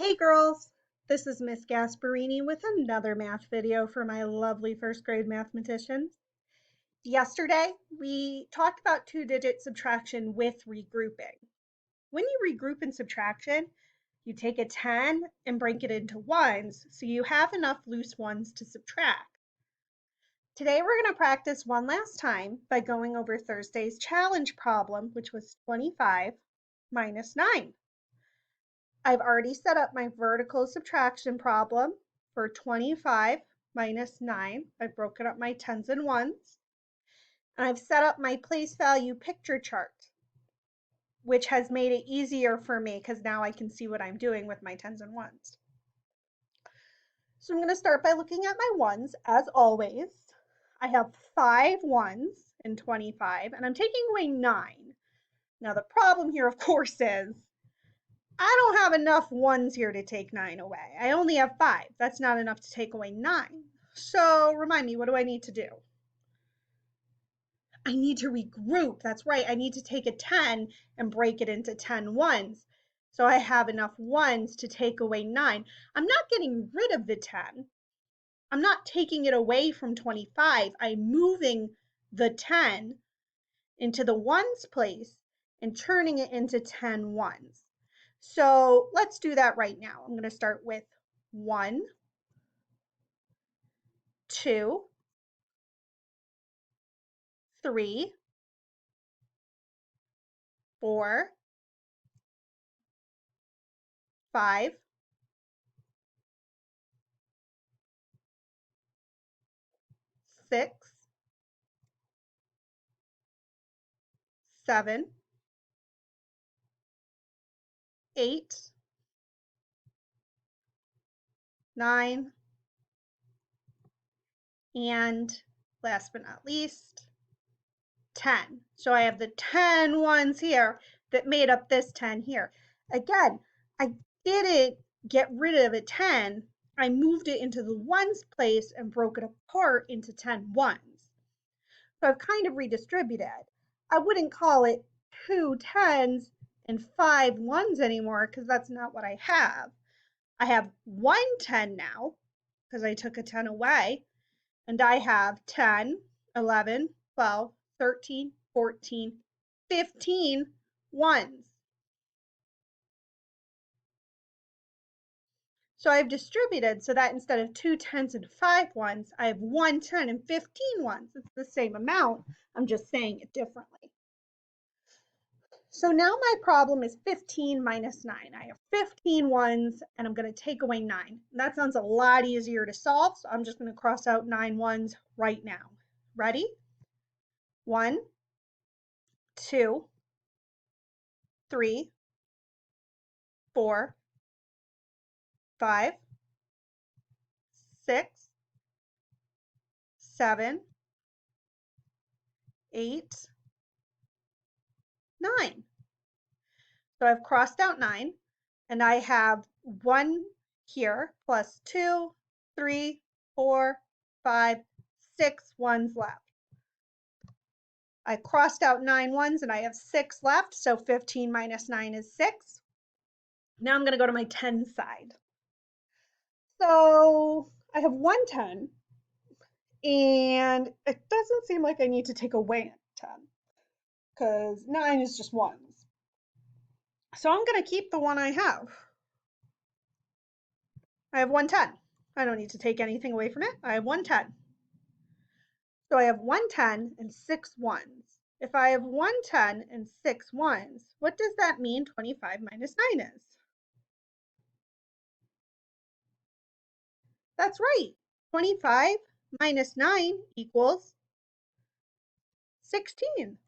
Hey girls, this is Miss Gasparini with another math video for my lovely first grade mathematicians. Yesterday, we talked about two-digit subtraction with regrouping. When you regroup in subtraction, you take a 10 and break it into ones, so you have enough loose ones to subtract. Today, we're going to practice one last time by going over Thursday's challenge problem, which was 25 minus 9. I've already set up my vertical subtraction problem for 25 minus 9. I've broken up my tens and ones. And I've set up my place value picture chart, which has made it easier for me because now I can see what I'm doing with my tens and ones. So I'm going to start by looking at my ones, as always. I have 5 ones in 25, and I'm taking away 9. Now the problem here, of course, is I don't have enough ones here to take 9 away. I only have 5. That's not enough to take away 9. So remind me, what do I need to do? I need to regroup. That's right. I need to take a 10 and break it into 10 ones. So I have enough ones to take away 9. I'm not getting rid of the 10. I'm not taking it away from 25. I'm moving the 10 into the ones place and turning it into 10 ones. So let's do that right now. I'm going to start with 1, 2, 3, 4, 5, 6, 7, 8, 9, and last but not least, 10. So I have the 10 ones here that made up this 10 here. Again, I didn't get rid of a 10. I moved it into the ones place and broke it apart into 10 ones. So I've kind of redistributed. I wouldn't call it 2 10s and 5 ones anymore because that's not what I have. I have 1 10 now because I took a 10 away. And I have 10, 11, 12, 13, 14, 15 ones. So I've distributed so that instead of 2 10s and 5 ones, I have 1 10 and 15 ones. It's the same amount. I'm just saying it differently. So now my problem is 15 minus 9. I have 15 ones and I'm going to take away 9. That sounds a lot easier to solve, so I'm just going to cross out 9 ones right now. Ready? 1, 2, 3, 4, 5, 6, 7, 8, 9. So I've crossed out 9 and I have 1 here plus 2, 3, 4, 5, 6 ones left. I crossed out 9 ones and I have 6 left, so 15 minus 9 is 6. Now I'm going to go to my 10 side. So I have 1 10, and it doesn't seem like I need to take away 10 because 9 is just ones. So I'm going to keep the one I have. I have 1 10. I don't need to take anything away from it. I have 1 10. So I have 1 10 and 6 ones. If I have 1 10 and 6 ones, what does that mean 25 minus 9 is? That's right. 25 minus 9 equals 16.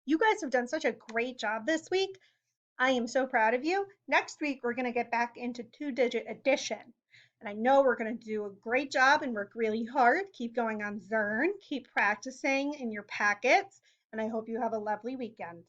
You guys have done such a great job this week. I am so proud of you. Next week, we're going to get back into two-digit addition. And I know we're going to do a great job and work really hard. Keep going on Zern. Keep practicing in your packets. And I hope you have a lovely weekend.